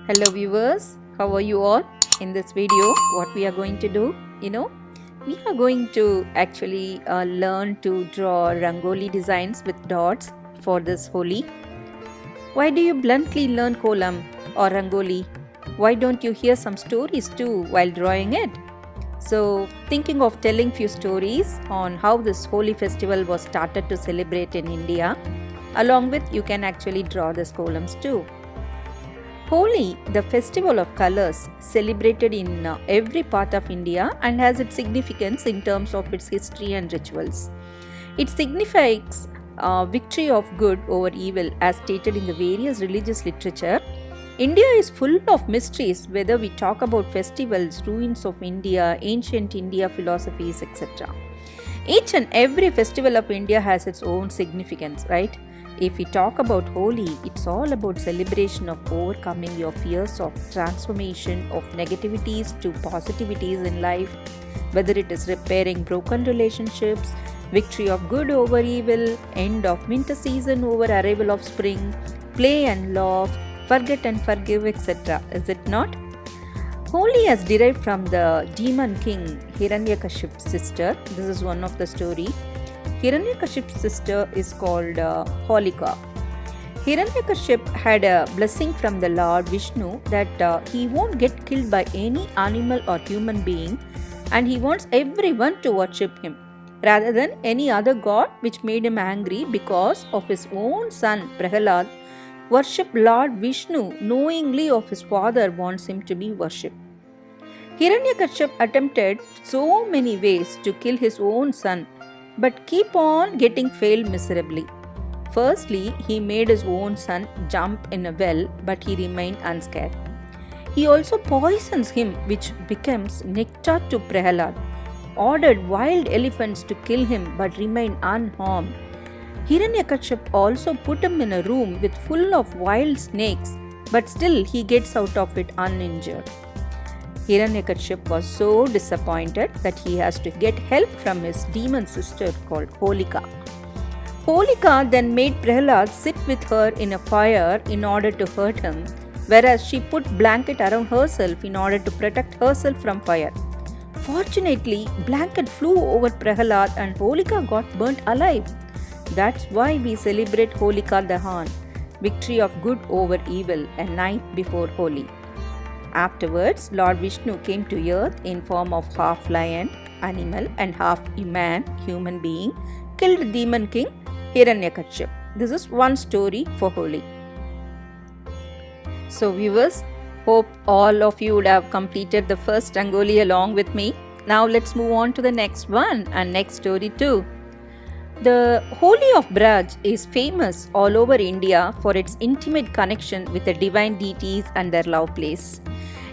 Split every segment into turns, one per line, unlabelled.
Hello viewers, how are you all? In this video, what we are going to do, we are going to actually learn to draw rangoli designs with dots for this Holi. Why do you bluntly learn kolam or rangoli? Why don't you hear some stories too while drawing it? So, thinking of telling few stories on how this Holi festival was started to celebrate in India. Along with, you can actually draw these columns too. Holi, the festival of colors, celebrated in every part of India and has its significance in terms of its history and rituals. It signifies victory of good over evil as stated in the various religious literature. India is full of mysteries, whether we talk about festivals, ruins of India, ancient India philosophies, etc. Each and every festival of India has its own significance, right? If we talk about Holi, it's all about celebration of overcoming your fears of transformation of negativities to positivities in life, whether it is repairing broken relationships, victory of good over evil, end of winter season over arrival of spring, play and laugh, forget and forgive, etc. Is it not? Holi has derived from the demon king Hiranyakaship's sister. This is one of the story. Hiranyakaship's sister is called Holika. Hiranyakaship had a blessing from the Lord Vishnu that he won't get killed by any animal or human being, and he wants everyone to worship him rather than any other god, which made him angry because of his own son Prahalad worshipped Lord Vishnu knowingly of his father wants him to be worshipped. Hiranyakaship attempted so many ways to kill his own son, but keep on getting failed miserably. Firstly, he made his own son jump in a well, but he remained unscared. He also poisons him, which becomes nectar to Prahalad, ordered wild elephants to kill him but remained unharmed. Hiranyakaship also put him in a room with full of wild snakes, but still he gets out of it uninjured. Hiranyakaship was so disappointed that he has to get help from his demon sister called Holika. Holika then made Prahalad sit with her in a fire in order to hurt him, whereas she put blanket around herself in order to protect herself from fire. Fortunately, blanket flew over Prahalad and Holika got burnt alive. That's why we celebrate Holika Dahan, victory of good over evil, a night before Holi. Afterwards, Lord Vishnu came to earth in form of half lion, animal, and half human being, killed demon king Hiranyakaship. This is one story for Holi. So viewers, hope all of you would have completed the first Rangoli along with me. Now let's move on to the next one and next story too. The Holi of Braj is famous all over India for its intimate connection with the divine deities and their love place.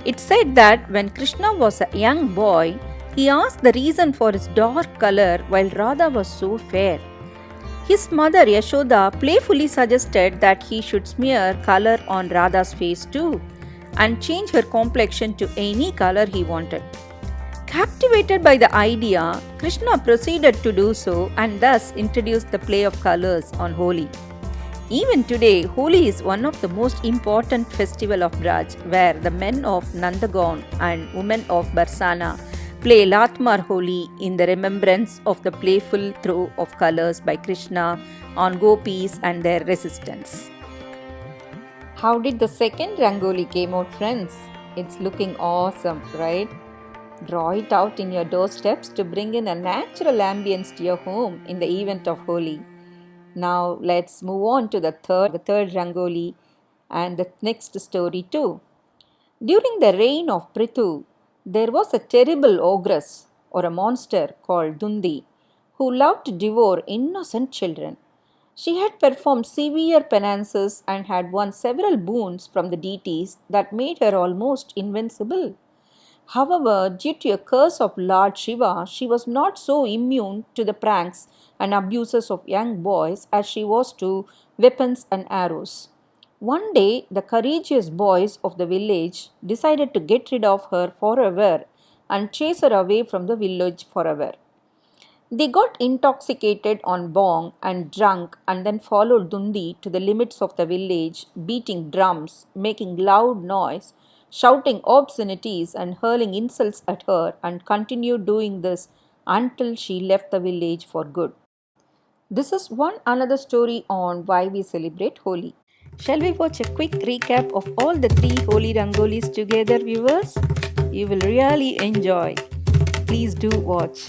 It's said that when Krishna was a young boy, he asked the reason for his dark color while Radha was so fair. His mother Yashoda playfully suggested that he should smear color on Radha's face too and change her complexion to any color he wanted. Captivated by the idea, Krishna proceeded to do so and thus introduced the play of colors on Holi. Even today, Holi is one of the most important festival of Braj, where the men of Nandagon and women of Barsana play Latmar Holi in the remembrance of the playful throw of colors by Krishna on gopis and their resistance. How did the second Rangoli came out, friends? It's looking awesome, right? Draw it out in your doorsteps to bring in a natural ambience to your home in the event of Holi. Now let's move on to the third Rangoli and the next story too. During the reign of Prithu, there was a terrible ogress or a monster called Dundi who loved to devour innocent children. She had performed severe penances and had won several boons from the deities that made her almost invincible. However, due to a curse of Lord Shiva, she was not so immune to the pranks and abuses of young boys as she was to weapons and arrows. One day, the courageous boys of the village decided to get rid of her forever and chase her away from the village forever. They got intoxicated on bong and drunk and then followed Dundi to the limits of the village, beating drums, making loud noise, shouting obscenities and hurling insults at her, and continued doing this until she left the village for good. This is one another story on why we celebrate Holi. Shall we watch a quick recap of all the three Holi Rangolis together, viewers? You will really enjoy. Please do watch.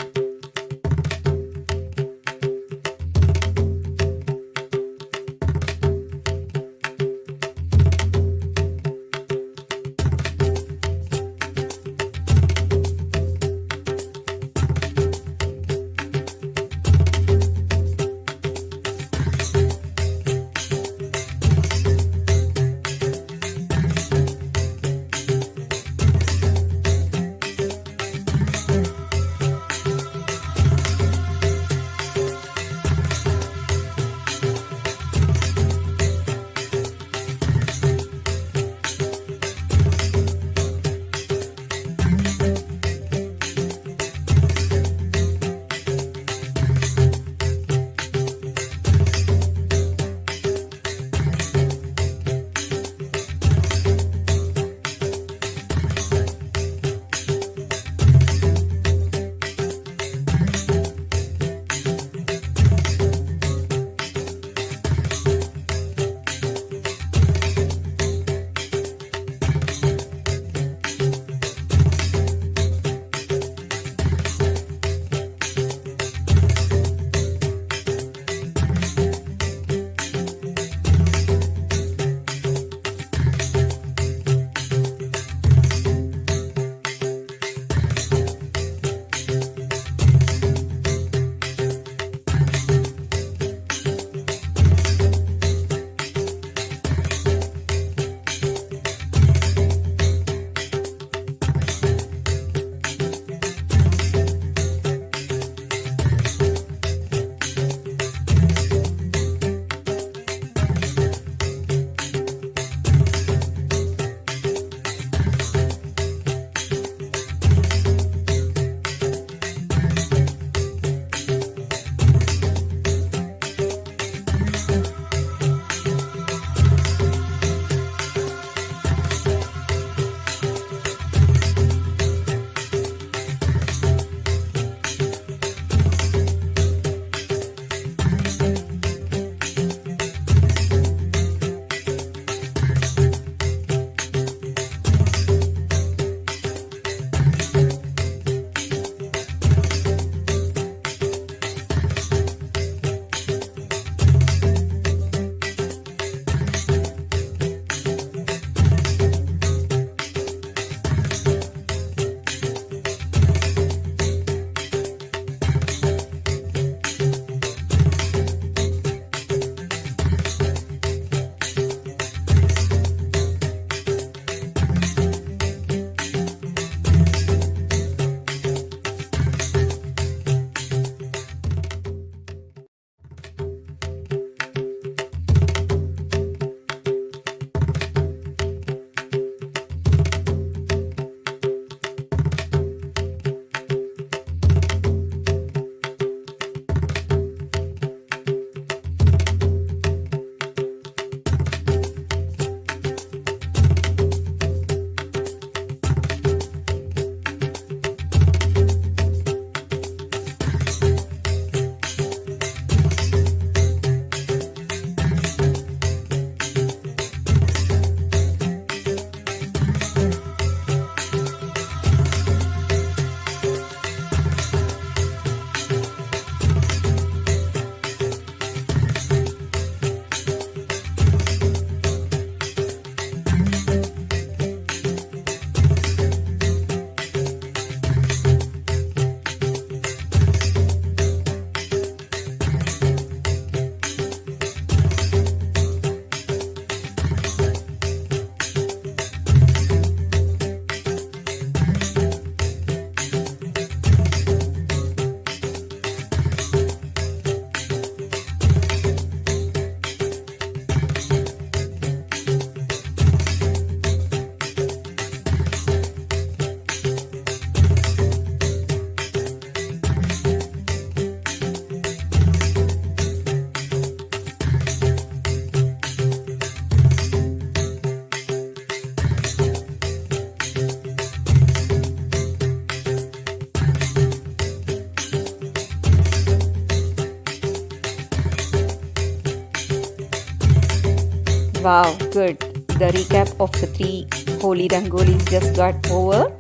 Wow, good. The recap of the 3 Holi Rangolis just got over.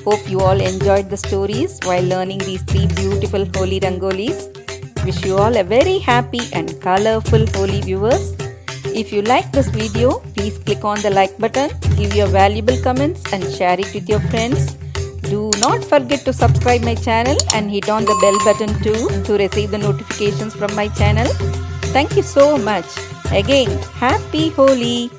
Hope you all enjoyed the stories while learning these 3 beautiful Holi Rangolis. Wish you all a very happy and colorful Holi, viewers. If you like this video, please click on the like button, give your valuable comments and share it with your friends. Do not forget to subscribe my channel and hit on the bell button too to receive the notifications from my channel. Thank you so much. Again, happy Holi!